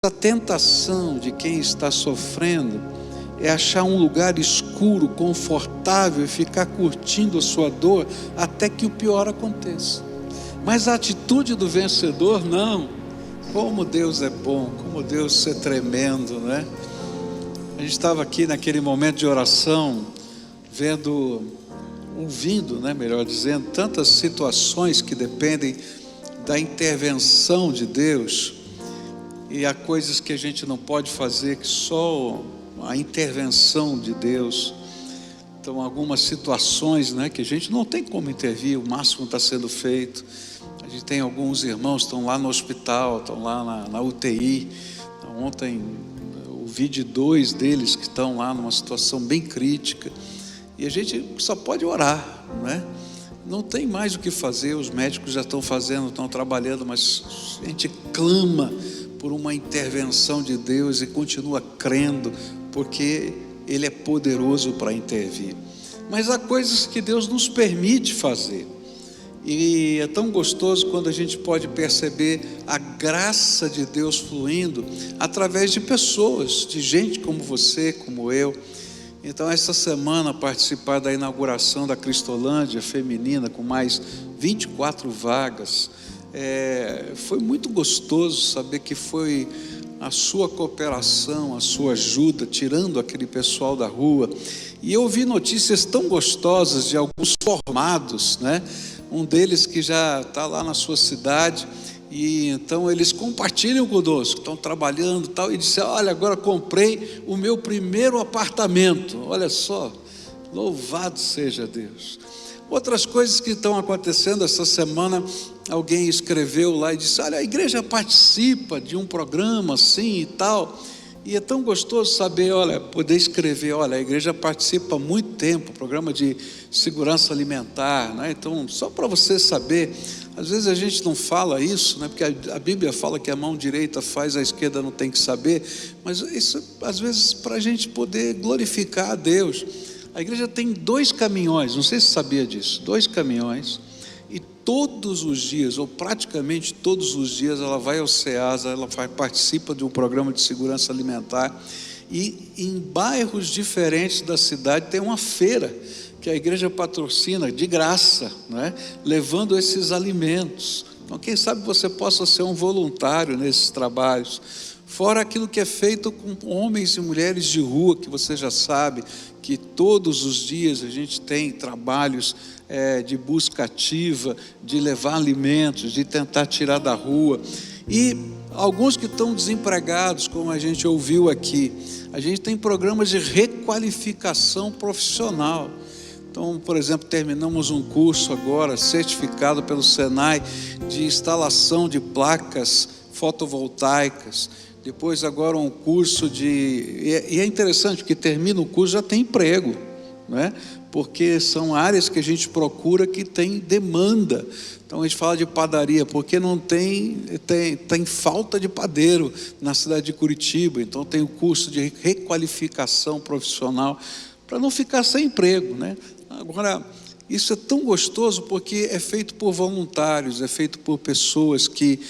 A tentação de quem está sofrendo é achar um lugar escuro, confortável e ficar curtindo a sua dor até que o pior aconteça. Mas a atitude do vencedor, não. Como Deus é bom, como Deus é tremendo, né? A gente estava aqui naquele momento de oração, ouvindo, né, melhor dizendo, tantas situações que dependem da intervenção de Deus. E há coisas que a gente não pode fazer, que só a intervenção de Deus. Então, algumas situações, né, que a gente não tem como intervir, o máximo está sendo feito. A gente tem alguns irmãos que estão lá no hospital, estão lá na UTI. Ontem ouvi de 2 deles que estão lá numa situação bem crítica. E a gente só pode orar, né? Não tem mais o que fazer, os médicos já estão fazendo, estão trabalhando, mas a gente clama por uma intervenção de Deus e continua crendo, porque Ele é poderoso para intervir. Mas há coisas que Deus nos permite fazer, e é tão gostoso quando a gente pode perceber a graça de Deus fluindo através de pessoas, de gente como você, como eu. Então, essa semana, participar da inauguração da Cristolândia feminina, com mais 24 vagas, foi muito gostoso saber que foi a sua cooperação, a sua ajuda, tirando aquele pessoal da rua. E eu ouvi notícias tão gostosas de alguns formados, né? Um deles que já está lá na sua cidade, e então eles compartilham conosco, estão trabalhando e tal, e disseram: olha, agora comprei o meu primeiro apartamento. Olha só, louvado seja Deus. Outras coisas que estão acontecendo essa semana, alguém escreveu lá e disse: olha, a igreja participa de um programa assim e tal, e é tão gostoso saber, olha, poder escrever, olha, a igreja participa há muito tempo, programa de segurança alimentar, né? Então, só para você saber, às vezes a gente não fala isso, né? Porque a Bíblia fala que a mão direita faz, a esquerda não tem que saber, mas isso às vezes para a gente poder glorificar a Deus. A igreja tem 2 caminhões, não sei se você sabia disso, 2 caminhões, e todos os dias, ou praticamente todos os dias, ela vai ao SEASA, participa de um programa de segurança alimentar, e em bairros diferentes da cidade tem uma feira que a igreja patrocina de graça, né? Levando esses alimentos. Então, quem sabe você possa ser um voluntário nesses trabalhos, fora aquilo que é feito com homens e mulheres de rua, que você já sabe, que todos os dias a gente tem trabalhos de busca ativa, de levar alimentos, de tentar tirar da rua. E alguns que estão desempregados, como a gente ouviu aqui, a gente tem programas de requalificação profissional. Então, por exemplo, terminamos um curso agora, certificado pelo Senai, de instalação de placas fotovoltaicas. Depois agora um curso e é interessante que termina o curso, já tem emprego, né? Porque são áreas que a gente procura que tem demanda. Então a gente fala de padaria, porque não tem falta de padeiro na cidade de Curitiba. Então tem o curso de requalificação profissional, para não ficar sem emprego, né? Agora, isso é tão gostoso porque é feito por voluntários, é feito por pessoas que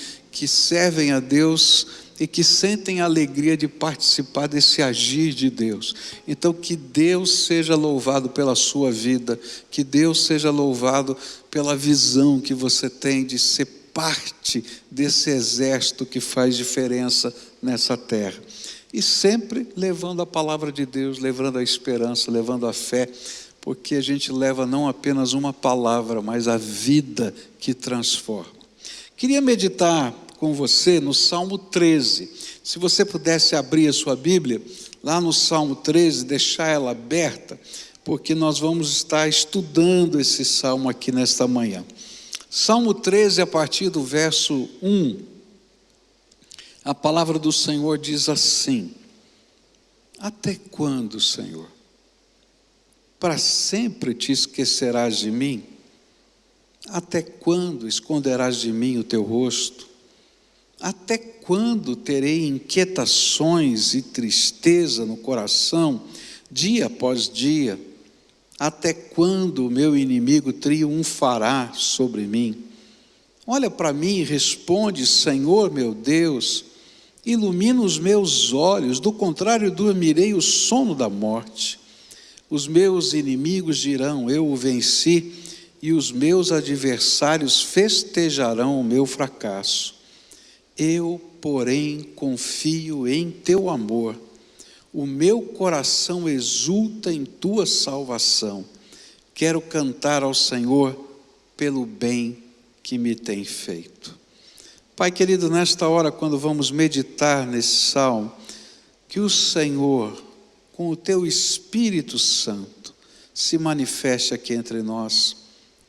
servem a Deus e que sentem a alegria de participar desse agir de Deus. Então, que Deus seja louvado pela sua vida, que Deus seja louvado pela visão que você tem de ser parte desse exército que faz diferença nessa terra. E sempre levando a palavra de Deus, levando a esperança, levando a fé, porque a gente leva não apenas uma palavra, mas a vida que transforma. Queria meditar com você no Salmo 13. Se você pudesse abrir a sua Bíblia, lá no Salmo 13, deixar ela aberta, porque nós vamos estar estudando esse Salmo aqui nesta manhã. Salmo 13, a partir do verso 1, a palavra do Senhor diz assim: até quando, Senhor? Para sempre te esquecerás de mim? Até quando esconderás de mim o teu rosto? Até quando terei inquietações e tristeza no coração, dia após dia? Até quando o meu inimigo triunfará sobre mim? Olha para mim e responde: Senhor meu Deus, ilumina os meus olhos, do contrário, dormirei o sono da morte. Os meus inimigos dirão: eu o venci, e os meus adversários festejarão o meu fracasso. Eu, porém, confio em teu amor. O meu coração exulta em tua salvação. Quero cantar ao Senhor pelo bem que me tem feito. Pai querido, nesta hora, quando vamos meditar nesse salmo, que o Senhor, com o teu Espírito Santo, se manifeste aqui entre nós,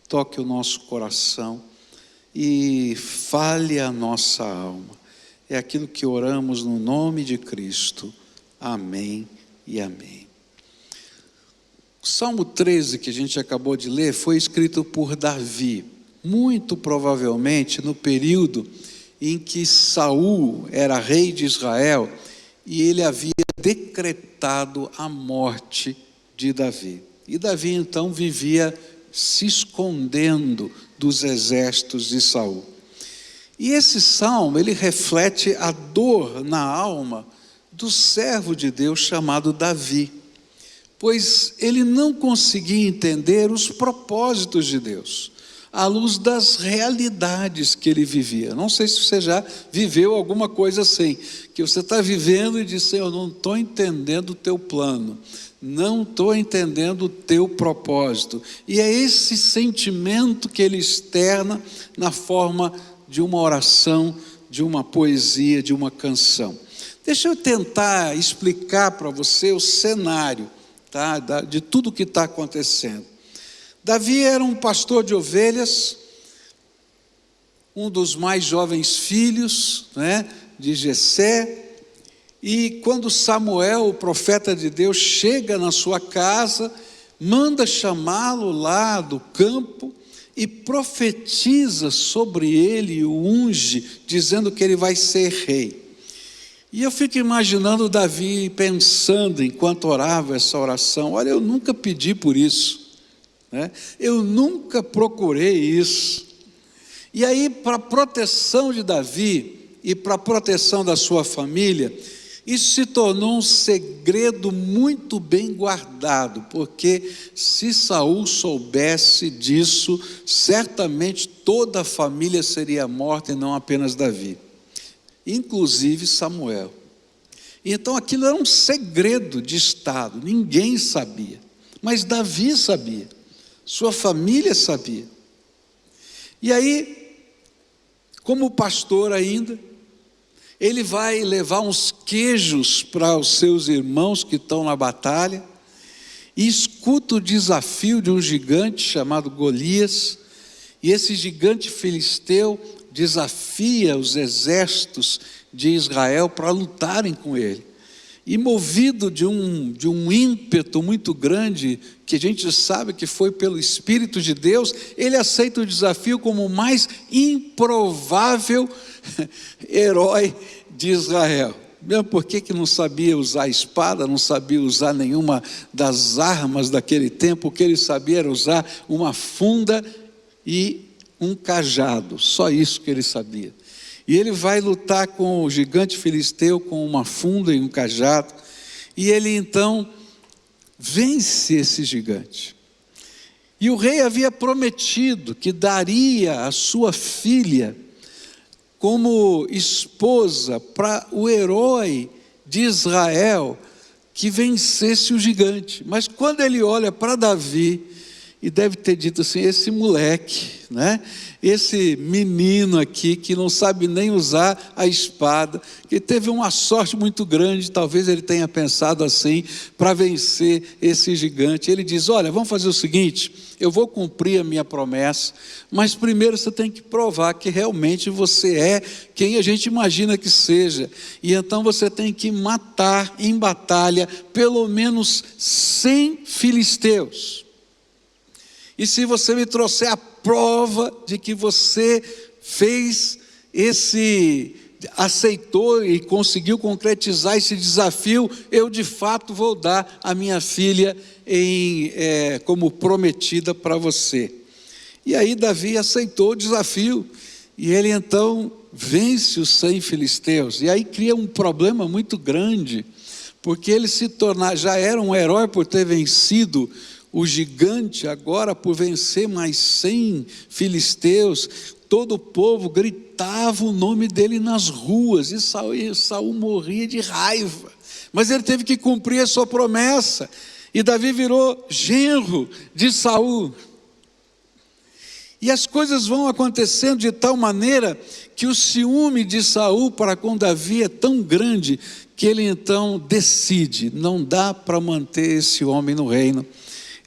toque o nosso coração e fale a nossa alma. É aquilo que oramos no nome de Cristo. Amém e amém. O Salmo 13 que a gente acabou de ler foi escrito por Davi, muito provavelmente no período em que Saul era rei de Israel e ele havia decretado a morte de Davi. E Davi então vivia se escondendo dos exércitos de Saul. E esse salmo, ele reflete a dor na alma do servo de Deus chamado Davi, pois ele não conseguia entender os propósitos de Deus, à luz das realidades que ele vivia. Não sei se você já viveu alguma coisa assim, que você está vivendo e diz: eu não estou entendendo o teu plano, não estou entendendo o teu propósito. E é esse sentimento que ele externa na forma de uma oração, de uma poesia, de uma canção. Deixa eu tentar explicar para você o cenário, tá, de tudo que está acontecendo. Davi era um pastor de ovelhas, um dos mais jovens filhos, né, de Jessé, e quando Samuel, o profeta de Deus, chega na sua casa, manda chamá-lo lá do campo e profetiza sobre ele, o unge, dizendo que ele vai ser rei. E eu fico imaginando Davi pensando, enquanto orava essa oração: olha, eu nunca pedi por isso, né? Eu nunca procurei isso. E aí, para a proteção de Davi e para a proteção da sua família, isso se tornou um segredo muito bem guardado, porque se Saul soubesse disso, certamente toda a família seria morta e não apenas Davi, inclusive Samuel. Então aquilo era um segredo de Estado, ninguém sabia, mas Davi sabia, sua família sabia. E aí, como pastor ainda, ele vai levar uns queijos para os seus irmãos que estão na batalha, e escuta o desafio de um gigante chamado Golias, e esse gigante filisteu desafia os exércitos de Israel para lutarem com ele. E movido de um ímpeto muito grande, que a gente sabe que foi pelo Espírito de Deus, ele aceita o desafio como o mais improvável herói de Israel. Mesmo porque que não sabia usar espada, não sabia usar nenhuma das armas daquele tempo, o que ele sabia era usar uma funda e um cajado, só isso que ele sabia. E ele vai lutar com o gigante filisteu com uma funda e um cajado, e ele então vence esse gigante. E o rei havia prometido que daria a sua filha como esposa para o herói de Israel que vencesse o gigante. Mas quando ele olha para Davi, e deve ter dito assim: esse moleque, né? Esse menino aqui que não sabe nem usar a espada, que teve uma sorte muito grande, talvez ele tenha pensado assim, para vencer esse gigante. Ele diz: olha, vamos fazer o seguinte, eu vou cumprir a minha promessa, mas primeiro você tem que provar que realmente você é quem a gente imagina que seja, e então você tem que matar em batalha pelo menos 100 filisteus. E se você me trouxer a prova de que você aceitou e conseguiu concretizar esse desafio, eu de fato vou dar a minha filha como prometida para você. E aí Davi aceitou o desafio, e ele então vence os 100 filisteus. E aí cria um problema muito grande, porque ele já era um herói por ter vencido o gigante, agora por vencer mais 100 filisteus, todo o povo gritava o nome dele nas ruas, e Saul morria de raiva, mas ele teve que cumprir a sua promessa, e Davi virou genro de Saul. E as coisas vão acontecendo de tal maneira que o ciúme de Saul para com Davi é tão grande, que ele então decide: não dá para manter esse homem no reino,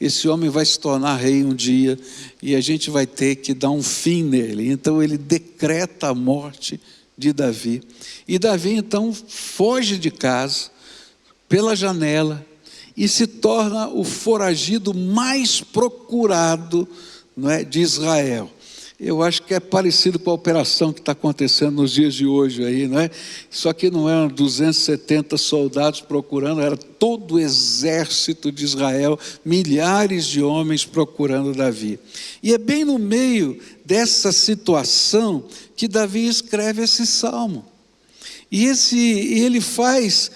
esse homem vai se tornar rei um dia, e a gente vai ter que dar um fim nele. Então ele decreta a morte de Davi, e Davi então foge de casa, pela janela, e se torna o foragido mais procurado, não é, de Israel. Eu acho que é parecido com a operação que está acontecendo nos dias de hoje aí, não é? Só que não eram 270 soldados procurando, era todo o exército de Israel, milhares de homens procurando Davi. E é bem no meio dessa situação que Davi escreve esse salmo. E ele faz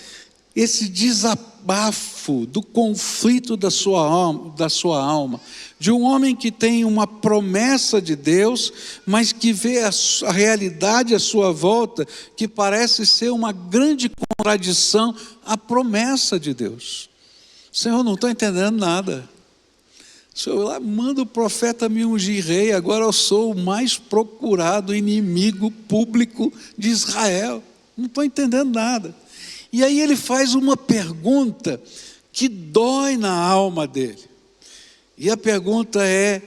esse desabafo do conflito da sua alma, de um homem que tem uma promessa de Deus, mas que vê a realidade à sua volta, que parece ser uma grande contradição à promessa de Deus. Senhor, não estou entendendo nada. O Senhor lá manda o profeta me ungir rei, agora eu sou o mais procurado inimigo público de Israel. Não estou entendendo nada. E aí ele faz uma pergunta que dói na alma dele. E a pergunta é: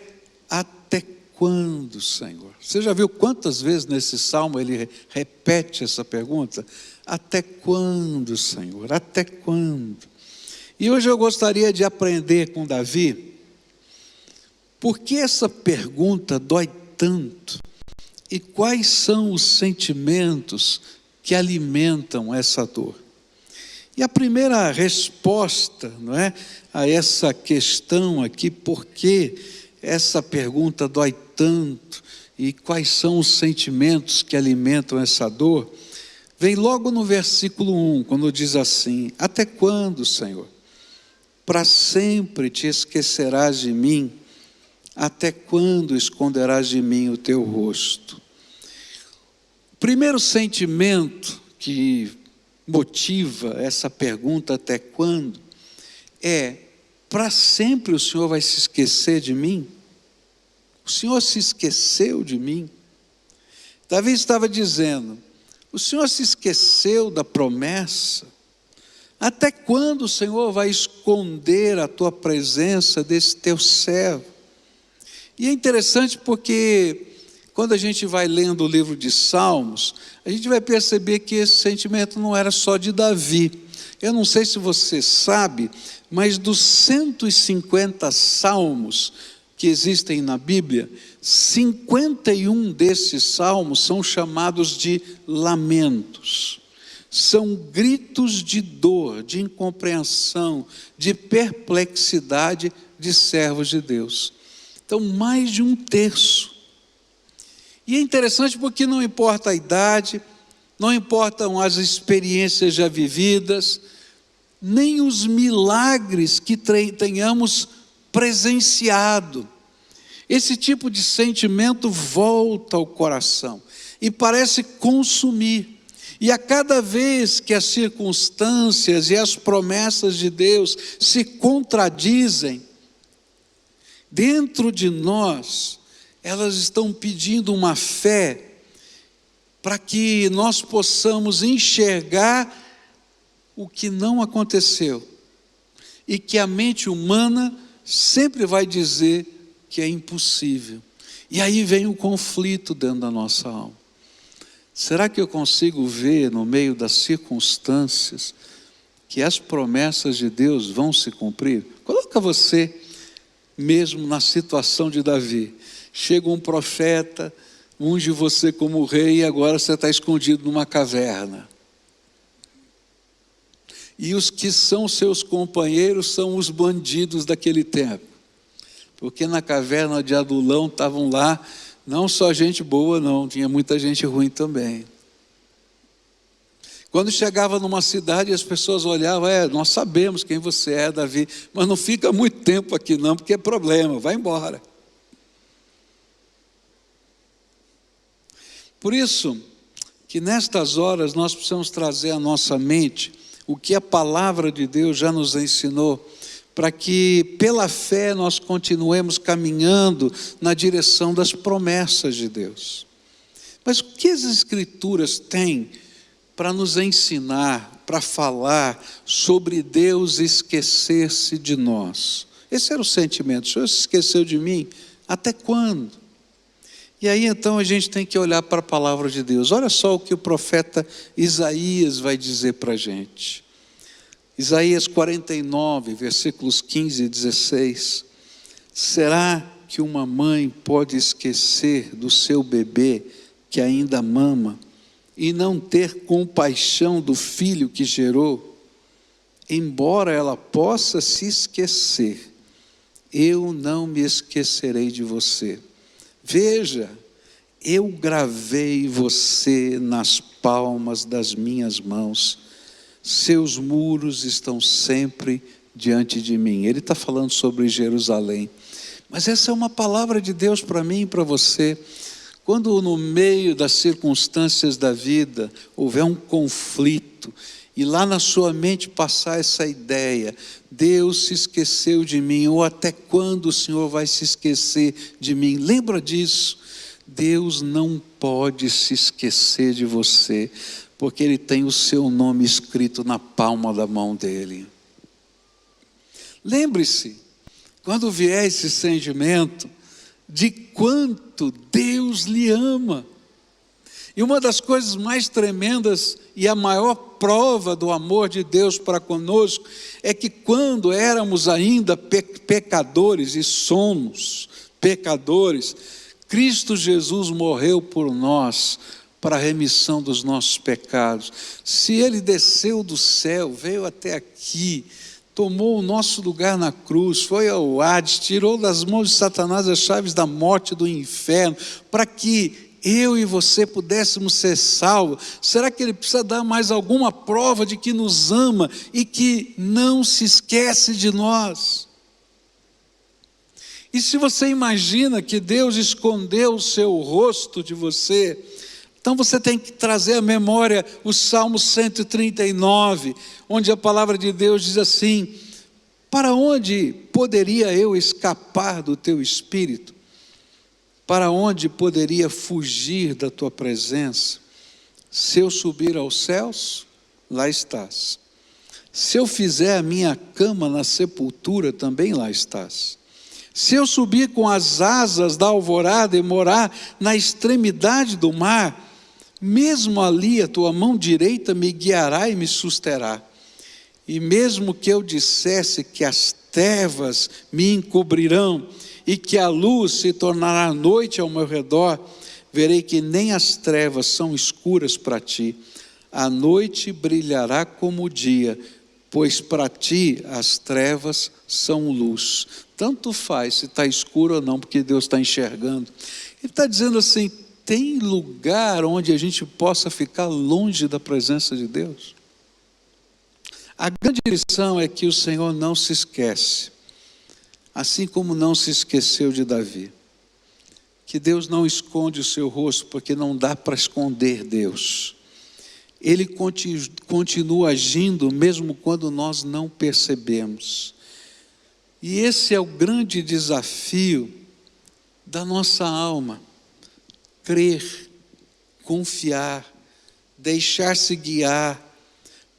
até quando, Senhor? Você já viu quantas vezes nesse salmo ele repete essa pergunta? Até quando, Senhor? Até quando? E hoje eu gostaria de aprender com Davi, por que essa pergunta dói tanto? E quais são os sentimentos que alimentam essa dor? E a primeira resposta, não é, a essa questão aqui, por que essa pergunta dói tanto e quais são os sentimentos que alimentam essa dor, vem logo no versículo 1, quando diz assim: até quando, Senhor? Para sempre te esquecerás de mim? Até quando esconderás de mim o teu rosto? O primeiro sentimento que motiva essa pergunta, até quando, é: para sempre o Senhor vai se esquecer de mim? O Senhor se esqueceu de mim? Davi estava dizendo: o Senhor se esqueceu da promessa? Até quando o Senhor vai esconder a tua presença desse teu servo? E é interessante porque quando a gente vai lendo o livro de Salmos, a gente vai perceber que esse sentimento não era só de Davi. Eu não sei se você sabe, mas dos 150 salmos que existem na Bíblia, 51 desses salmos são chamados de lamentos. São gritos de dor, de incompreensão, de perplexidade de servos de Deus. Então, mais de um terço. E é interessante porque não importa a idade, não importam as experiências já vividas, nem os milagres que tenhamos presenciado. Esse tipo de sentimento volta ao coração e parece consumir. E a cada vez que as circunstâncias e as promessas de Deus se contradizem, dentro de nós, elas estão pedindo uma fé para que nós possamos enxergar o que não aconteceu e que a mente humana sempre vai dizer que é impossível. E aí vem o conflito dentro da nossa alma. Será que eu consigo ver no meio das circunstâncias que as promessas de Deus vão se cumprir? Coloca você mesmo na situação de Davi. Chega um profeta, unge você como rei e agora você está escondido numa caverna. E os que são seus companheiros são os bandidos daquele tempo. Porque na caverna de Adulão estavam lá Não só gente boa, não, tinha muita gente ruim também. Quando chegava numa cidade, as pessoas olhavam, nós sabemos quem você é, Davi, mas não fica muito tempo aqui não, porque é problema, vai embora. Por isso, que nestas horas nós precisamos trazer à nossa mente o que a palavra de Deus já nos ensinou, para que pela fé nós continuemos caminhando na direção das promessas de Deus. Mas o que as Escrituras têm para nos ensinar, para falar sobre Deus esquecer-se de nós? Esse era o sentimento. O Senhor se esqueceu de mim? Até quando? E aí então a gente tem que olhar para a palavra de Deus. Olha só o que o profeta Isaías vai dizer para a gente. Isaías 49, versículos 15 e 16. Será que uma mãe pode esquecer do seu bebê que ainda mama e não ter compaixão do filho que gerou? Embora ela possa se esquecer, eu não me esquecerei de você. Veja, eu gravei você nas palmas das minhas mãos, seus muros estão sempre diante de mim. Ele está falando sobre Jerusalém, mas essa é uma palavra de Deus para mim e para você. Quando no meio das circunstâncias da vida houver um conflito, e lá na sua mente passar essa ideia, Deus se esqueceu de mim, ou até quando o Senhor vai se esquecer de mim? Lembra disso, Deus não pode se esquecer de você, porque Ele tem o seu nome escrito na palma da mão dEle. Lembre-se, quando vier esse sentimento, de quanto Deus lhe ama. E uma das coisas mais tremendas e a maior prova do amor de Deus para conosco é que quando éramos ainda pecadores, e somos pecadores, Cristo Jesus morreu por nós para a remissão dos nossos pecados. Se Ele desceu do céu, veio até aqui, tomou o nosso lugar na cruz, foi ao Hades, tirou das mãos de Satanás as chaves da morte e do inferno, para que eu e você pudéssemos ser salvos, será que Ele precisa dar mais alguma prova de que nos ama e que não se esquece de nós? E se você imagina que Deus escondeu o seu rosto de você, então você tem que trazer à memória o Salmo 139, onde a palavra de Deus diz assim: para onde poderia eu escapar do teu espírito? Para onde poderia fugir da tua presença? Se eu subir aos céus, lá estás. Se eu fizer a minha cama na sepultura, também lá estás. Se eu subir com as asas da alvorada e morar na extremidade do mar, mesmo ali a tua mão direita me guiará e me susterá. E mesmo que eu dissesse que as trevas me encobrirão e que a luz se tornará noite ao meu redor, verei que nem as trevas são escuras para ti. A noite brilhará como o dia, pois para ti as trevas são luz. Tanto faz se está escuro ou não, porque Deus está enxergando. Ele está dizendo assim: tem lugar onde a gente possa ficar longe da presença de Deus? A grande lição é que o Senhor não se esquece, assim como não se esqueceu de Davi. Que Deus não esconde o seu rosto, porque não dá para esconder Deus. Ele continua agindo mesmo quando nós não percebemos. E esse é o grande desafio da nossa alma: crer, confiar, deixar-se guiar,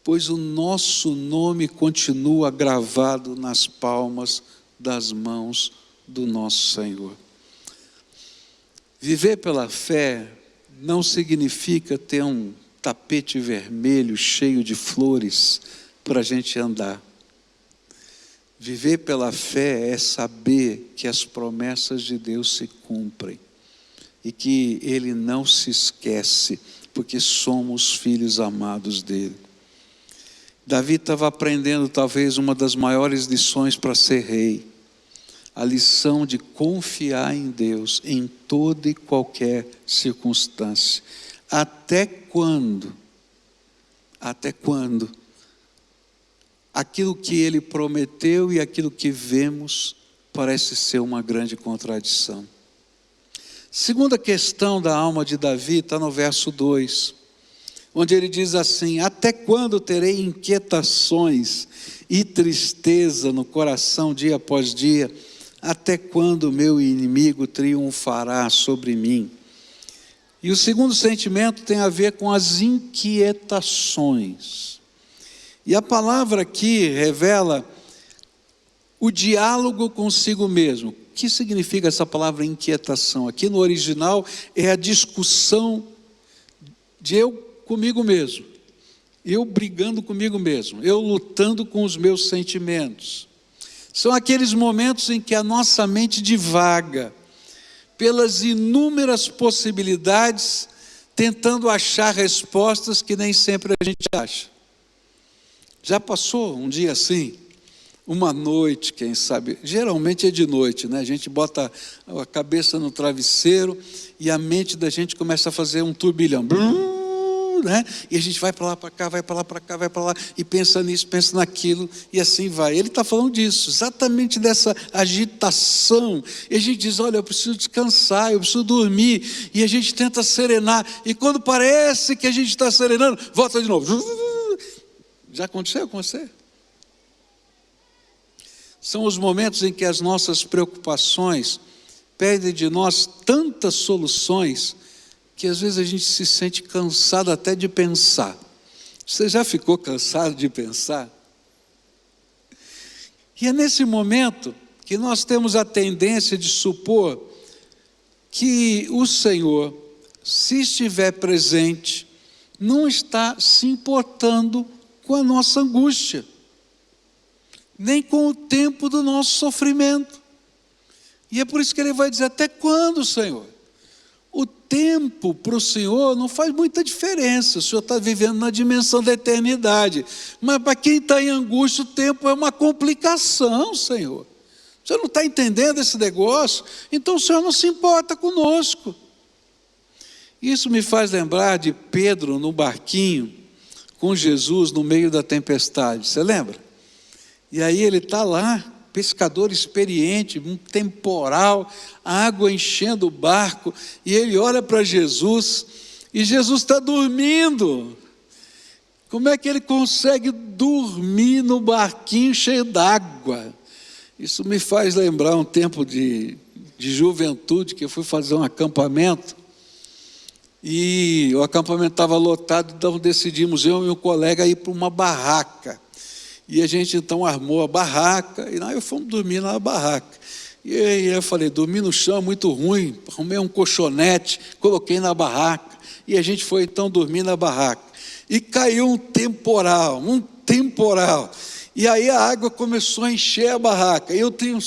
pois o nosso nome continua gravado nas palmas das mãos do nosso Senhor. Viver pela fé não significa ter um tapete vermelho cheio de flores para a gente andar. Viver pela fé é saber que as promessas de Deus se cumprem e que Ele não se esquece, porque somos filhos amados dEle. Davi estava aprendendo talvez uma das maiores lições para ser rei. a lição de confiar em Deus em toda e qualquer circunstância. Até quando? Até quando? Aquilo que Ele prometeu e aquilo que vemos parece ser uma grande contradição. Segunda questão da alma de Davi está no verso 2, onde ele diz assim: até quando terei inquietações e tristeza no coração dia após dia? Até quando o meu inimigo triunfará sobre mim? E o segundo sentimento tem a ver com as inquietações. E a palavra aqui revela o diálogo consigo mesmo. O que significa essa palavra inquietação? Aqui no original é a discussão de eu comigo mesmo, eu brigando comigo mesmo, eu lutando com os meus sentimentos. São aqueles momentos em que a nossa mente divaga pelas inúmeras possibilidades, tentando achar respostas que nem sempre a gente acha. Já passou um dia assim? Uma noite, quem sabe, geralmente é de noite, né? A gente bota a cabeça no travesseiro e a mente da gente começa a fazer um turbilhão, né? E a gente vai para lá, para cá, vai para lá, para cá, vai para lá, e pensa nisso, pensa naquilo, e assim vai. Ele está falando disso, exatamente dessa agitação. E a gente diz: olha, eu preciso descansar, eu preciso dormir, e a gente tenta serenar, e quando parece que a gente está serenando, volta de novo. Já aconteceu com você? São os momentos em que as nossas preocupações pedem de nós tantas soluções que às vezes a gente se sente cansado até de pensar. Você já ficou cansado de pensar? E é nesse momento que nós temos a tendência de supor que o Senhor, se estiver presente, não está se importando com a nossa angústia, nem com o tempo do nosso sofrimento. E é por isso que ele vai dizer: até quando, Senhor? O tempo para o Senhor não faz muita diferença, o Senhor está vivendo na dimensão da eternidade, mas para quem está em angústia, o tempo é uma complicação, Senhor. Você não está entendendo esse negócio? Então o Senhor não se importa conosco. Isso me faz lembrar de Pedro no barquinho, com Jesus no meio da tempestade, você lembra? E aí ele está lá, pescador experiente, um temporal, a água enchendo o barco, e ele olha para Jesus, e Jesus está dormindo. Como é que ele consegue dormir no barquinho cheio d'água? Isso me faz lembrar um tempo de juventude, que eu fui fazer um acampamento, e o acampamento estava lotado, então decidimos, eu e um colega, ir para uma barraca. E a gente então armou a barraca, e nós fomos dormir na barraca. E aí eu falei: dormir no chão é muito ruim. Arrumei um colchonete, coloquei na barraca, e a gente foi então dormir na barraca. E caiu um temporal. E aí a água começou a encher a barraca. Eu tinha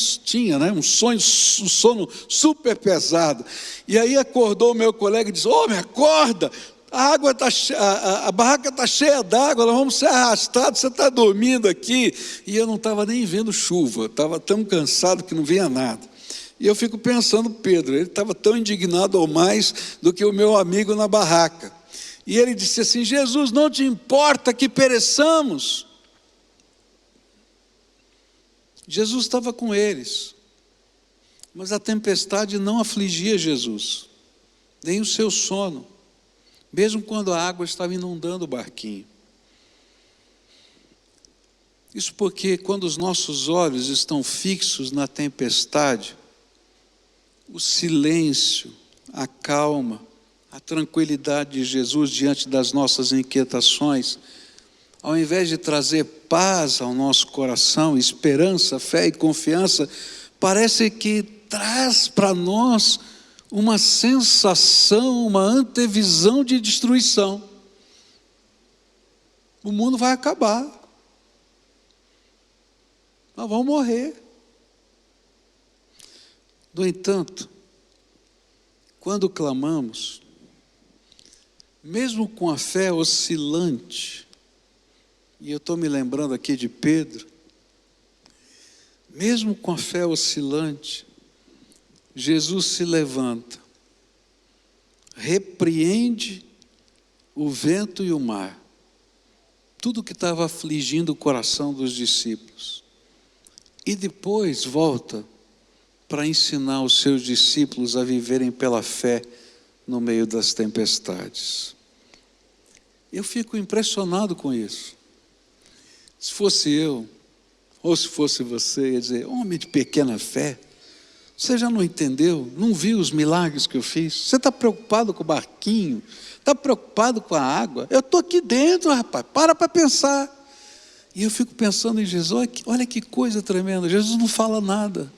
um sono super pesado. E aí acordou o meu colega e disse: homem, acorda! A barraca está cheia d'água, nós vamos ser arrastados, você está dormindo aqui. E eu não estava nem vendo chuva, estava tão cansado que não via nada. E eu fico pensando, Pedro, ele estava tão indignado ou mais do que o meu amigo na barraca. E ele disse assim: Jesus, não te importa que pereçamos? Jesus estava com eles, mas a tempestade não afligia Jesus, nem o seu sono, mesmo quando a água estava inundando o barquinho. Isso porque quando os nossos olhos estão fixos na tempestade, o silêncio, a calma, a tranquilidade de Jesus diante das nossas inquietações, ao invés de trazer paz ao nosso coração, esperança, fé e confiança, parece que traz para nós uma sensação, uma antevisão de destruição. O mundo vai acabar. Nós vamos morrer. No entanto, quando clamamos, mesmo com a fé oscilante, e eu estou me lembrando aqui de Pedro, mesmo com a fé oscilante, Jesus se levanta, repreende o vento e o mar, tudo que estava afligindo o coração dos discípulos, e depois volta para ensinar os seus discípulos a viverem pela fé no meio das tempestades. Eu fico impressionado com isso. Se fosse eu, ou se fosse você, ia dizer: homem de pequena fé, você já não entendeu? Não viu os milagres que eu fiz? Você está preocupado com o barquinho? Está preocupado com a água? Eu estou aqui dentro, rapaz, para pensar. E eu fico pensando em Jesus, olha que coisa tremenda, Jesus não fala nada.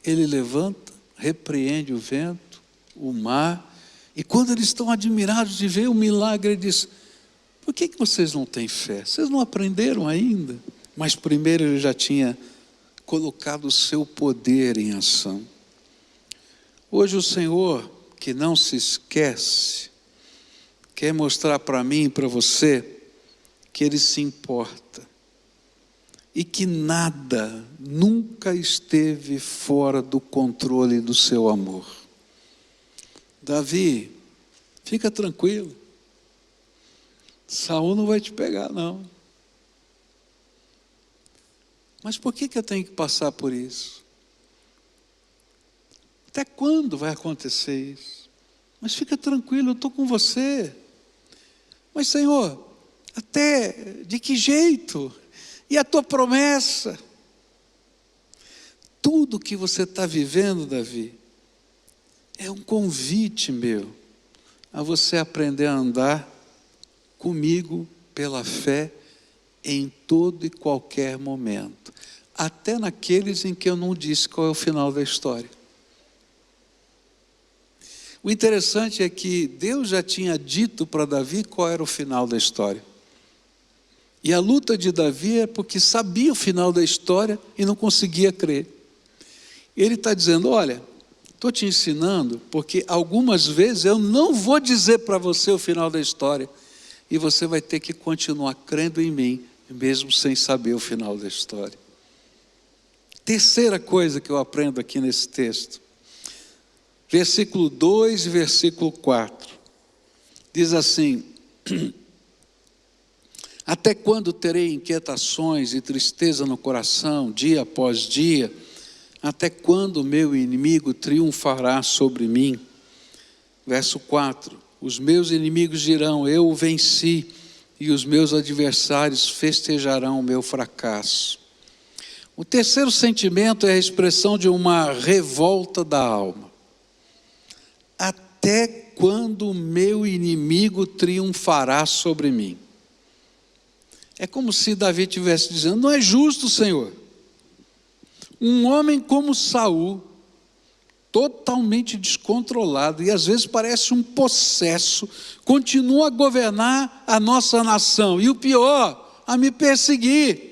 Ele levanta, repreende o vento, o mar, e quando eles estão admirados de ver o milagre, ele diz: por que vocês não têm fé? Vocês não aprenderam ainda? Mas primeiro ele já tinha colocado o seu poder em ação. Hoje o Senhor, que não se esquece, quer mostrar para mim e para você que Ele se importa e que nada nunca esteve fora do controle do seu amor. Davi, fica tranquilo, Saul não vai te pegar não. Mas por que eu tenho que passar por isso? Até quando vai acontecer isso? Mas fica tranquilo, eu estou com você. Mas Senhor, até de que jeito? E a tua promessa? Tudo que você está vivendo, Davi, é um convite meu a você aprender a andar comigo pela fé em todo e qualquer momento, até naqueles em que eu não disse qual é o final da história. O interessante é que Deus já tinha dito para Davi qual era o final da história. E a luta de Davi é porque sabia o final da história e não conseguia crer. Ele está dizendo: olha, estou te ensinando porque algumas vezes eu não vou dizer para você o final da história, e você vai ter que continuar crendo em mim, mesmo sem saber o final da história. Terceira coisa que eu aprendo aqui nesse texto, versículo 2 e versículo 4, diz assim: até quando terei inquietações e tristeza no coração, dia após dia? Até quando o meu inimigo triunfará sobre mim? Verso 4, os meus inimigos dirão: eu o venci, e os meus adversários festejarão o meu fracasso. O terceiro sentimento é a expressão de uma revolta da alma. Até quando o meu inimigo triunfará sobre mim? É como se Davi estivesse dizendo: não é justo, Senhor. Um homem como Saul, totalmente descontrolado, e às vezes parece um possesso, continua a governar a nossa nação, e o pior, a me perseguir.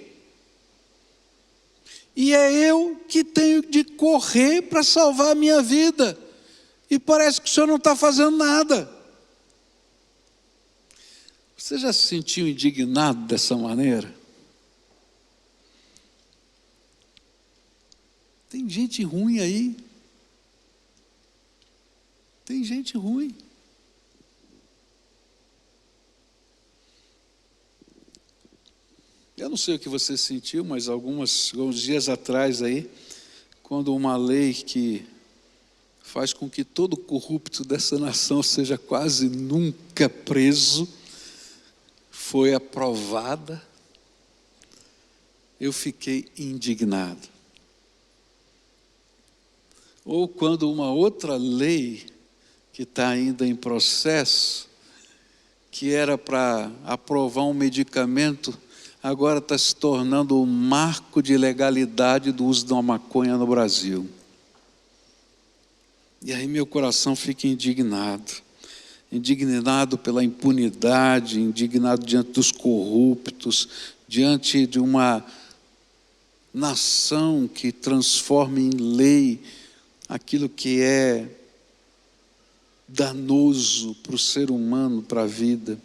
E é eu que tenho de correr para salvar a minha vida, e parece que o Senhor não está fazendo nada. Você já se sentiu indignado dessa maneira? Tem gente ruim aí. Tem gente ruim. Eu não sei o que você sentiu, mas alguns dias atrás aí, quando uma lei que faz com que todo corrupto dessa nação seja quase nunca preso, foi aprovada, eu fiquei indignado. Ou quando uma outra lei que está ainda em processo, que era para aprovar um medicamento, agora está se tornando um marco de legalidade do uso da maconha no Brasil. E aí meu coração fica indignado. Indignado pela impunidade, indignado diante dos corruptos, diante de uma nação que transforma em lei aquilo que é danoso para o ser humano, para a vida.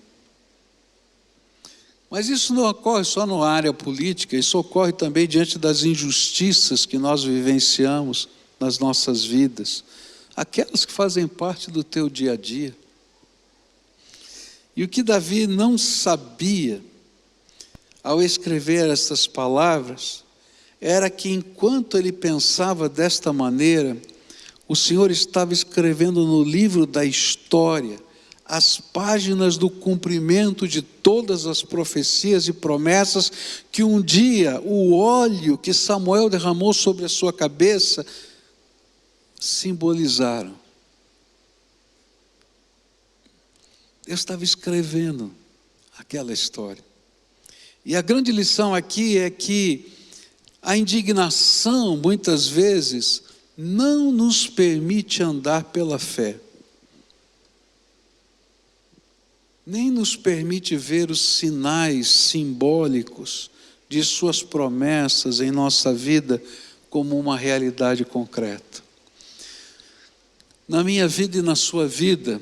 Mas isso não ocorre só na área política, isso ocorre também diante das injustiças que nós vivenciamos nas nossas vidas, aquelas que fazem parte do teu dia a dia. E o que Davi não sabia, ao escrever essas palavras, era que enquanto ele pensava desta maneira, o Senhor estava escrevendo no livro da história as páginas do cumprimento de todas as profecias e promessas que um dia o óleo que Samuel derramou sobre a sua cabeça simbolizaram. Deus estava escrevendo aquela história. E a grande lição aqui é que a indignação, muitas vezes, não nos permite andar pela fé. Nem nos permite ver os sinais simbólicos de suas promessas em nossa vida como uma realidade concreta. Na minha vida e na sua vida,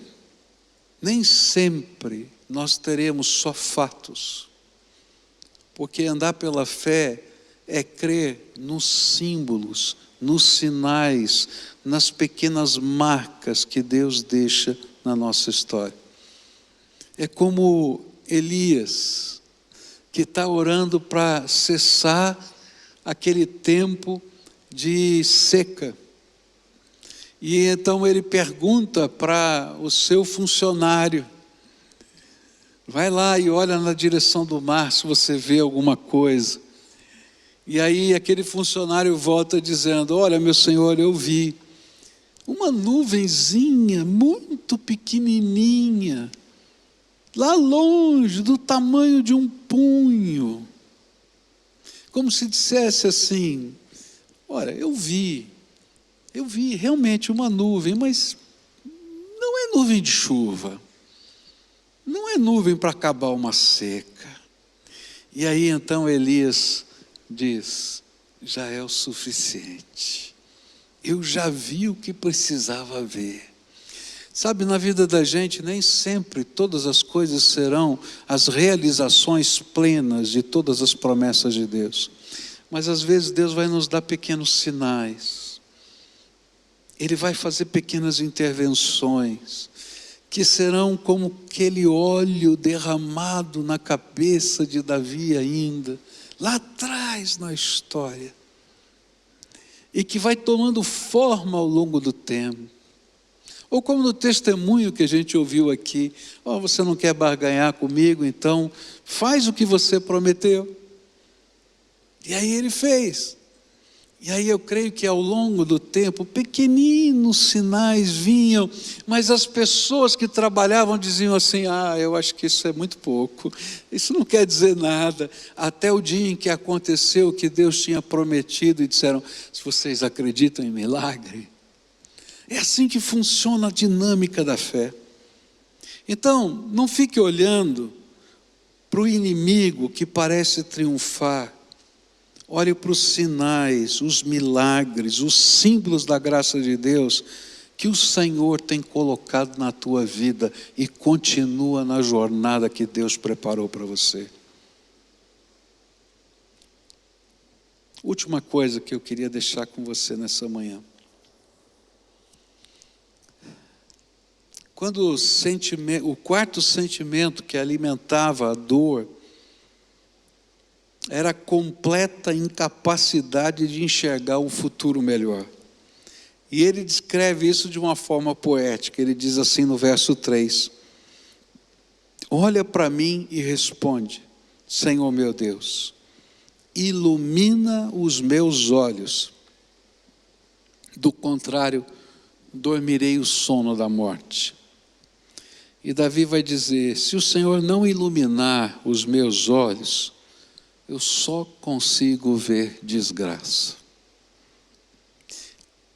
nem sempre nós teremos só fatos, porque andar pela fé é crer nos símbolos, nos sinais, nas pequenas marcas que Deus deixa na nossa história. É como Elias, que está orando para cessar aquele tempo de seca. E então ele pergunta para o seu funcionário: vai lá e olha na direção do mar se você vê alguma coisa. E aí aquele funcionário volta dizendo: olha, meu senhor, eu vi uma nuvenzinha muito pequenininha, lá longe, do tamanho de um punho. Como se dissesse assim: olha, eu vi realmente uma nuvem, mas não é nuvem de chuva, não é nuvem para acabar uma seca. E aí então Elias diz: já é o suficiente, eu já vi o que precisava ver. Sabe, na vida da gente nem sempre todas as coisas serão as realizações plenas de todas as promessas de Deus, mas às vezes Deus vai nos dar pequenos sinais, Ele vai fazer pequenas intervenções, que serão como aquele óleo derramado na cabeça de Davi ainda, lá atrás na história, e que vai tomando forma ao longo do tempo. Ou como no testemunho que a gente ouviu aqui: oh, você não quer barganhar comigo, então faz o que você prometeu. E aí ele fez. E aí eu creio que ao longo do tempo, pequeninos sinais vinham, mas as pessoas que trabalhavam diziam assim: ah, eu acho que isso é muito pouco, isso não quer dizer nada. Até o dia em que aconteceu o que Deus tinha prometido e disseram: se vocês acreditam em milagre? É assim que funciona a dinâmica da fé. Então, não fique olhando para o inimigo que parece triunfar. Olhe para os sinais, os milagres, os símbolos da graça de Deus que o Senhor tem colocado na tua vida e continua na jornada que Deus preparou para você. Última coisa que eu queria deixar com você nessa manhã. Quando o quarto sentimento que alimentava a dor era a completa incapacidade de enxergar um futuro melhor. E ele descreve isso de uma forma poética. Ele diz assim no verso 3: olha para mim e responde, Senhor meu Deus, ilumina os meus olhos, do contrário, dormirei o sono da morte. E Davi vai dizer: se o Senhor não iluminar os meus olhos, eu só consigo ver desgraça.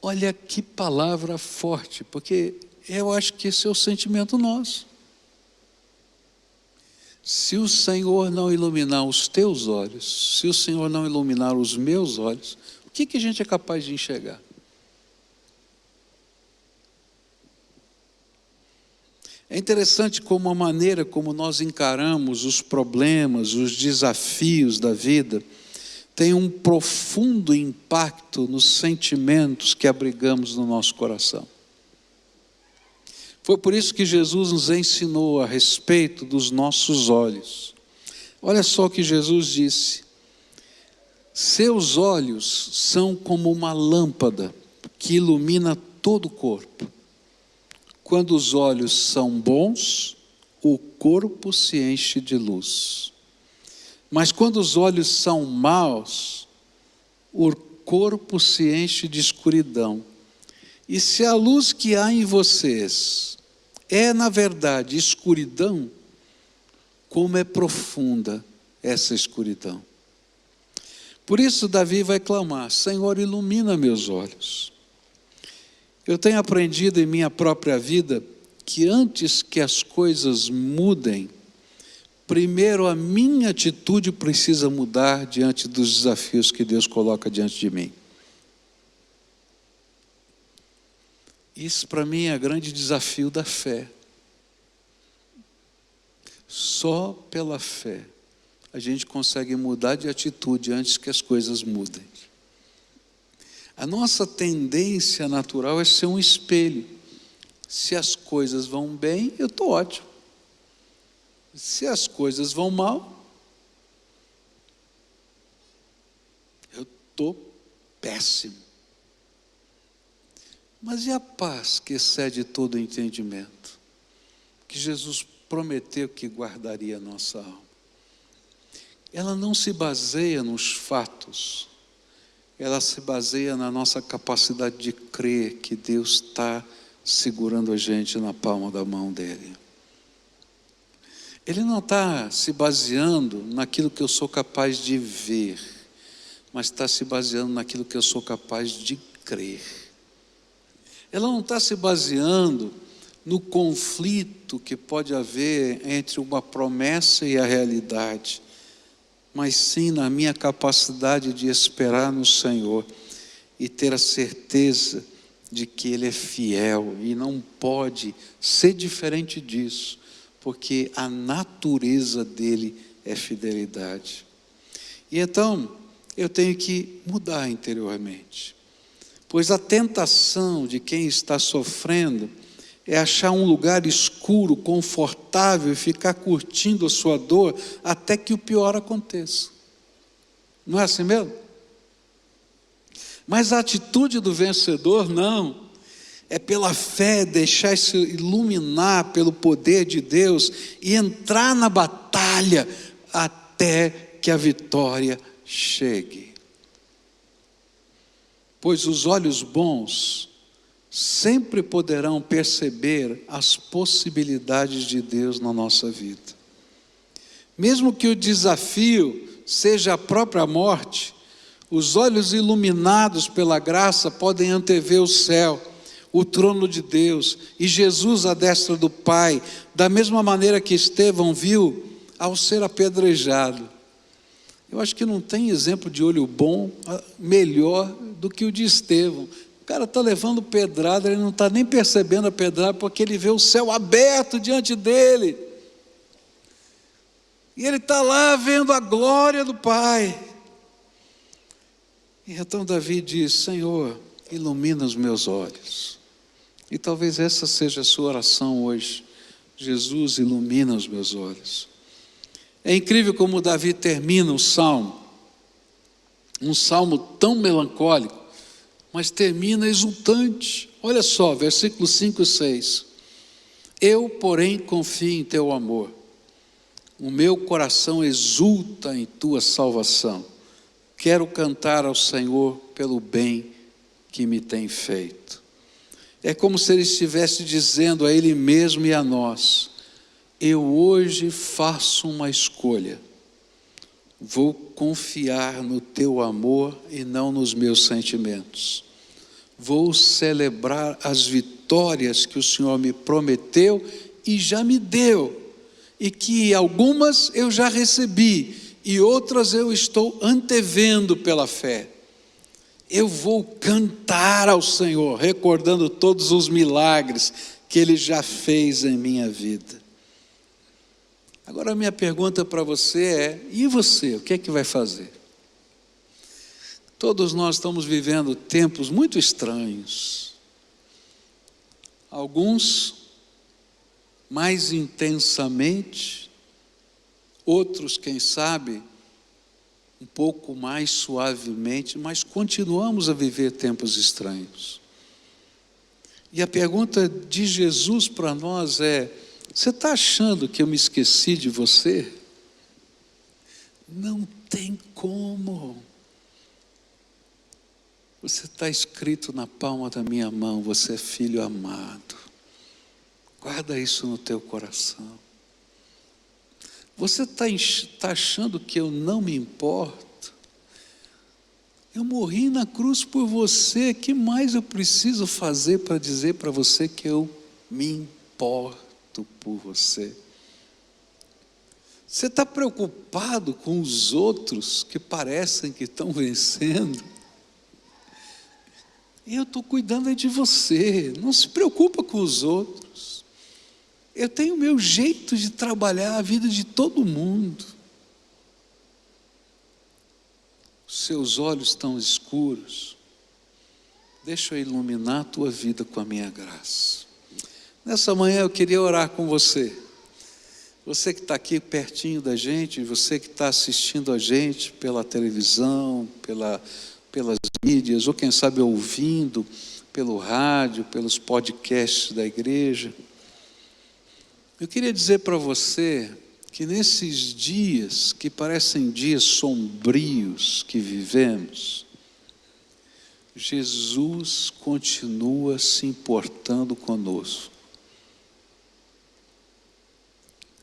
Olha que palavra forte, porque eu acho que esse é o sentimento nosso. Se o Senhor não iluminar os teus olhos, se o Senhor não iluminar os meus olhos, o que a gente é capaz de enxergar? É interessante como a maneira como nós encaramos os problemas, os desafios da vida, tem um profundo impacto nos sentimentos que abrigamos no nosso coração. Foi por isso que Jesus nos ensinou a respeito dos nossos olhos. Olha só o que Jesus disse: seus olhos são como uma lâmpada que ilumina todo o corpo. Quando os olhos são bons, o corpo se enche de luz. Mas quando os olhos são maus, o corpo se enche de escuridão. E se a luz que há em vocês é, na verdade, escuridão, como é profunda essa escuridão. Por isso Davi vai clamar: Senhor, ilumina meus olhos. Eu tenho aprendido em minha própria vida que antes que as coisas mudem, primeiro a minha atitude precisa mudar diante dos desafios que Deus coloca diante de mim. Isso para mim é o grande desafio da fé. Só pela fé a gente consegue mudar de atitude antes que as coisas mudem. A nossa tendência natural é ser um espelho. Se as coisas vão bem, eu estou ótimo. Se as coisas vão mal, eu estou péssimo. Mas e a paz que excede todo o entendimento? Que Jesus prometeu que guardaria a nossa alma. Ela não se baseia nos fatos, ela se baseia na nossa capacidade de crer que Deus está segurando a gente na palma da mão dele. Ele não está se baseando naquilo que eu sou capaz de ver, mas está se baseando naquilo que eu sou capaz de crer. Ela não está se baseando no conflito que pode haver entre uma promessa e a realidade, mas sim na minha capacidade de esperar no Senhor e ter a certeza de que Ele é fiel e não pode ser diferente disso, porque a natureza dele é fidelidade. E então, eu tenho que mudar interiormente, pois a tentação de quem está sofrendo é achar um lugar escuro, confortável e ficar curtindo a sua dor até que o pior aconteça. Não é assim mesmo? Mas a atitude do vencedor não. É pela fé deixar-se iluminar pelo poder de Deus e entrar na batalha até que a vitória chegue. Pois os olhos bons sempre poderão perceber as possibilidades de Deus na nossa vida. Mesmo que o desafio seja a própria morte, os olhos iluminados pela graça podem antever o céu, o trono de Deus e Jesus à destra do Pai, da mesma maneira que Estevão viu ao ser apedrejado. Eu acho que não tem exemplo de olho bom melhor do que o de Estevão. O cara está levando pedrada, ele não está nem percebendo a pedrada, porque ele vê o céu aberto diante dele. E ele está lá vendo a glória do Pai. E então Davi diz: Senhor, ilumina os meus olhos. E talvez essa seja a sua oração hoje. Jesus, ilumina os meus olhos. É incrível como Davi termina o salmo. Um salmo tão melancólico, mas termina exultante. Olha só, versículos 5 e 6. Eu, porém, confio em teu amor. O meu coração exulta em tua salvação. Quero cantar ao Senhor pelo bem que me tem feito. É como se ele estivesse dizendo a ele mesmo e a nós: eu hoje faço uma escolha. Vou confiar no teu amor e não nos meus sentimentos. Vou celebrar as vitórias que o Senhor me prometeu e já me deu. E que algumas eu já recebi e outras eu estou antevendo pela fé. Eu vou cantar ao Senhor, recordando todos os milagres que Ele já fez em minha vida. Agora a minha pergunta para você é: e você, o que é que vai fazer? Todos nós estamos vivendo tempos muito estranhos. Alguns mais intensamente, outros, quem sabe, um pouco mais suavemente, mas continuamos a viver tempos estranhos. E a pergunta de Jesus para nós é: você está achando que eu me esqueci de você? Não tem como. Você está escrito na palma da minha mão, você é filho amado. Guarda isso no teu coração. Você está achando que eu não me importo? Eu morri na cruz por você. O que mais eu preciso fazer para dizer para você que eu me importo por você? Você está preocupado com os outros que parecem que estão vencendo? E eu estou cuidando de você. Não se preocupa com os outros. Eu tenho o meu jeito de trabalhar a vida de todo mundo. Seus olhos estão escuros. Deixa eu iluminar a tua vida com a minha graça. Nessa manhã eu queria orar com você. Você que está aqui pertinho da gente, você que está assistindo a gente pela televisão, pelas mídias, ou quem sabe ouvindo pelo rádio, pelos podcasts da igreja. Eu queria dizer para você que nesses dias, que parecem dias sombrios que vivemos, Jesus continua se importando conosco.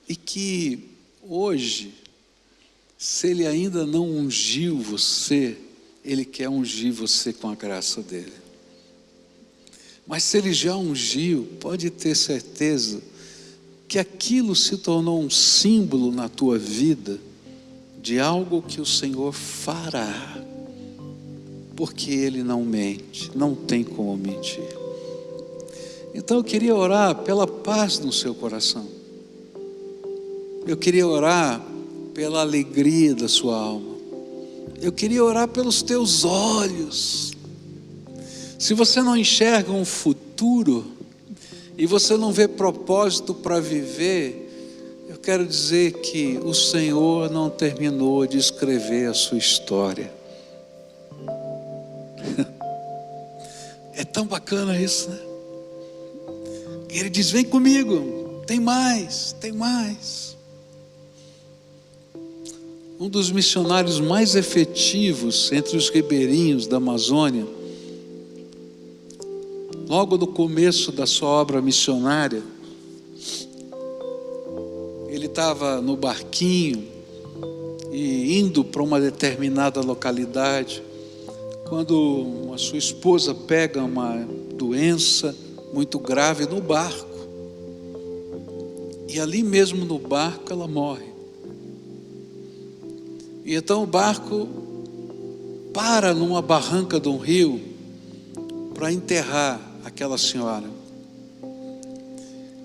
E que hoje, se Ele ainda não ungiu você, Ele quer ungir você com a graça dEle. Mas se Ele já ungiu, pode ter certeza que aquilo se tornou um símbolo na tua vida de algo que o Senhor fará, porque Ele não mente, não tem como mentir. Então eu queria orar pela paz no seu coração, eu queria orar pela alegria da sua alma, eu queria orar pelos teus olhos. Se você não enxerga um futuro, e você não vê propósito para viver, eu quero dizer que o Senhor não terminou de escrever a sua história. É tão bacana isso, né? Ele diz: vem comigo, tem mais, tem mais. Um dos missionários mais efetivos entre os ribeirinhos da Amazônia, logo no começo da sua obra missionária, ele estava no barquinho e indo para uma determinada localidade, quando a sua esposa pega uma doença muito grave no barco, e ali mesmo no barco ela morre. E então o barco para numa barranca de um rio para enterrar aquela senhora.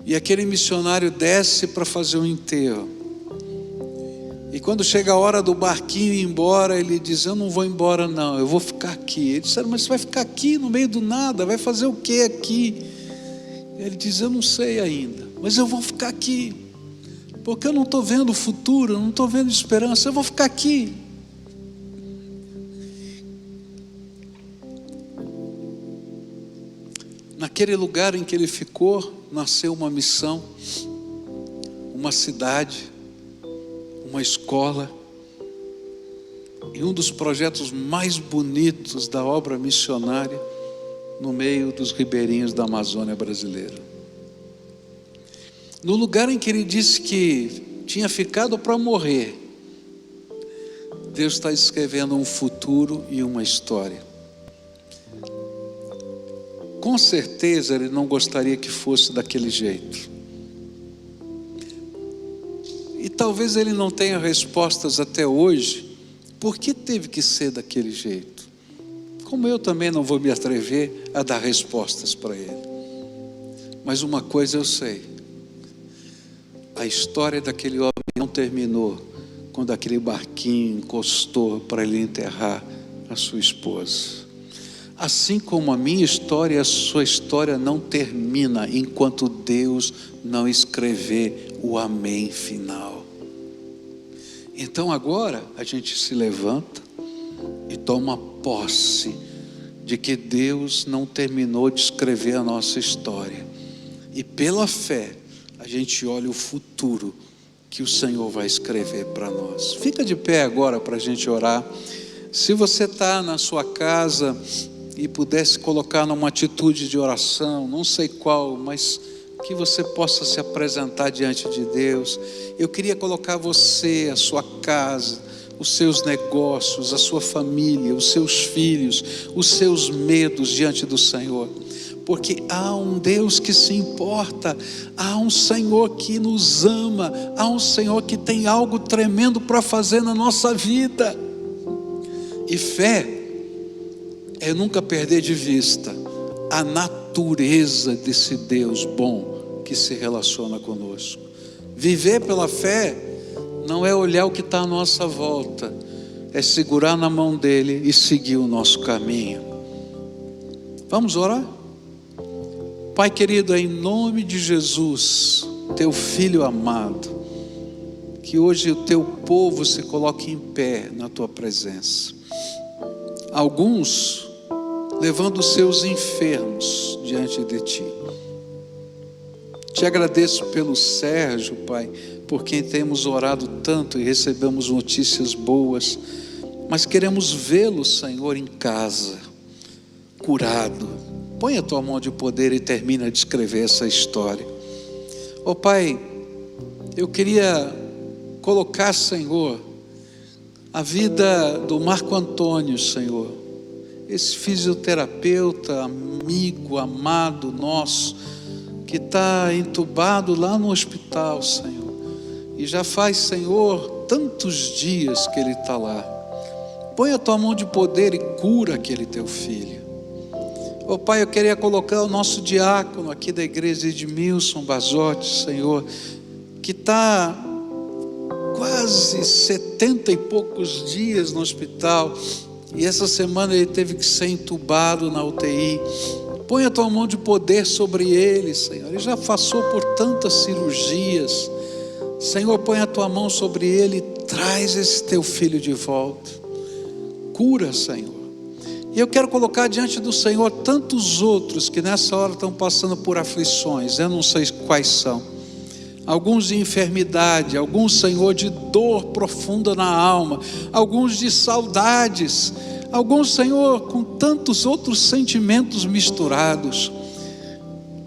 E aquele missionário desce para fazer o enterro. E quando chega a hora do barquinho ir embora, ele diz: eu não vou embora não, eu vou ficar aqui. Eles disseram: mas você vai ficar aqui no meio do nada, vai fazer o que aqui? Ele diz: eu não sei ainda, mas eu vou ficar aqui, porque eu não estou vendo o futuro, eu não estou vendo esperança, eu vou ficar aqui. Naquele lugar em que ele ficou, nasceu uma missão, uma cidade, uma escola, e um dos projetos mais bonitos da obra missionária no meio dos ribeirinhos da Amazônia brasileira. No lugar em que ele disse que tinha ficado para morrer, Deus está escrevendo um futuro e uma história. Com certeza ele não gostaria que fosse daquele jeito. E talvez ele não tenha respostas até hoje, por que teve que ser daquele jeito. Como eu também não vou me atrever a dar respostas para ele. Mas uma coisa eu sei: a história daquele homem não terminou quando aquele barquinho encostou para ele enterrar a sua esposa. Assim como a minha história, a sua história não termina enquanto Deus não escrever o amém final. Então agora a gente se levanta e toma posse de que Deus não terminou de escrever a nossa história. E pela fé, a gente olha o futuro que o Senhor vai escrever para nós. Fica de pé agora para a gente orar. Se você está na sua casa e pudesse colocar numa atitude de oração, não sei qual, mas que você possa se apresentar diante de Deus. Eu queria colocar você, a sua casa, os seus negócios, a sua família, os seus filhos, os seus medos diante do Senhor. Porque há um Deus que se importa, há um Senhor que nos ama, há um Senhor que tem algo tremendo para fazer na nossa vida. E fé é nunca perder de vista a natureza desse Deus bom que se relaciona conosco. Viver pela fé não é olhar o que está à nossa volta, é segurar na mão dele e seguir o nosso caminho. Vamos orar? Pai querido, em nome de Jesus, teu filho amado, que hoje o teu povo se coloque em pé na tua presença. Alguns levando os seus enfermos diante de ti. Te agradeço pelo Sérgio, Pai, por quem temos orado tanto e recebemos notícias boas, mas queremos vê-lo, Senhor, em casa, curado. Põe a tua mão de poder e termina de escrever essa história. Ó Pai, eu queria colocar, Senhor, a vida do Marco Antônio, Senhor, esse fisioterapeuta, amigo, amado nosso, que está entubado lá no hospital, Senhor, e já faz, Senhor, tantos dias que ele está lá. Põe a tua mão de poder e cura aquele teu filho. Ó Pai, eu queria colocar o nosso diácono aqui da igreja, Edmilson Basotti, Senhor, que está quase 70 e poucos dias no hospital, e essa semana ele teve que ser entubado na UTI. Põe a tua mão de poder sobre ele, Senhor. Ele já passou por tantas cirurgias. Senhor, põe a tua mão sobre ele e traz esse teu filho de volta. Cura, Senhor. E eu quero colocar diante do Senhor tantos outros que nessa hora estão passando por aflições. Eu não sei quais são. Alguns de enfermidade, alguns, Senhor, de dor profunda na alma, alguns de saudades, alguns, Senhor, com tantos outros sentimentos misturados.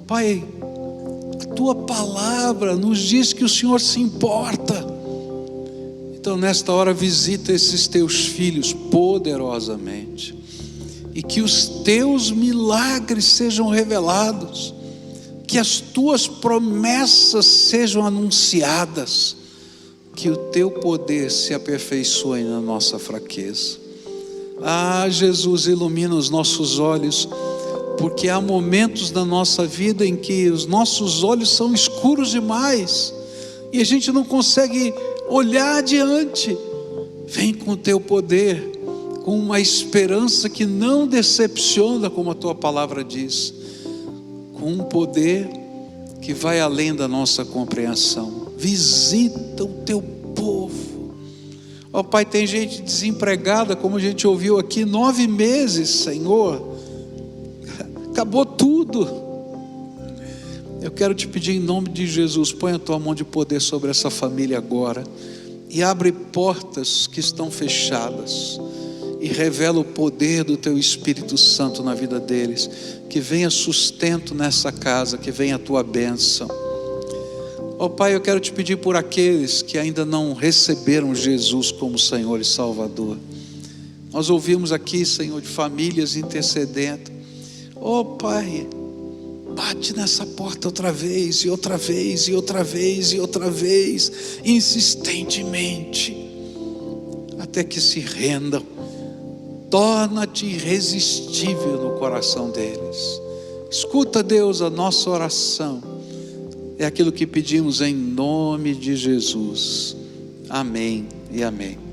Pai, a tua palavra nos diz que o Senhor se importa. Então nesta hora visita esses teus filhos poderosamente, e que os teus milagres sejam revelados, que as tuas promessas sejam anunciadas, que o teu poder se aperfeiçoe na nossa fraqueza. Ah, Jesus, ilumina os nossos olhos, porque há momentos na nossa vida em que os nossos olhos são escuros demais, e a gente não consegue olhar adiante. Vem com o teu poder, com uma esperança que não decepciona, como a tua palavra diz, com um poder que vai além da nossa compreensão. Visita o teu povo. Ó Pai, tem gente desempregada, como a gente ouviu aqui, 9 meses, Senhor, acabou tudo. Eu quero te pedir em nome de Jesus, põe a tua mão de poder sobre essa família agora, e abre portas que estão fechadas, e revela o poder do teu Espírito Santo na vida deles. Que venha sustento nessa casa, que venha a tua bênção. Ó Pai, eu quero te pedir por aqueles que ainda não receberam Jesus como Senhor e Salvador. Nós ouvimos aqui, Senhor, de famílias intercedendo. Ó Pai, bate nessa porta outra vez, e outra vez, e outra vez, e outra vez, insistentemente, até que se rendam. Torna-te irresistível no coração deles, Escuta, Deus, a nossa oração. É aquilo que pedimos em nome de Jesus. Amém e amém.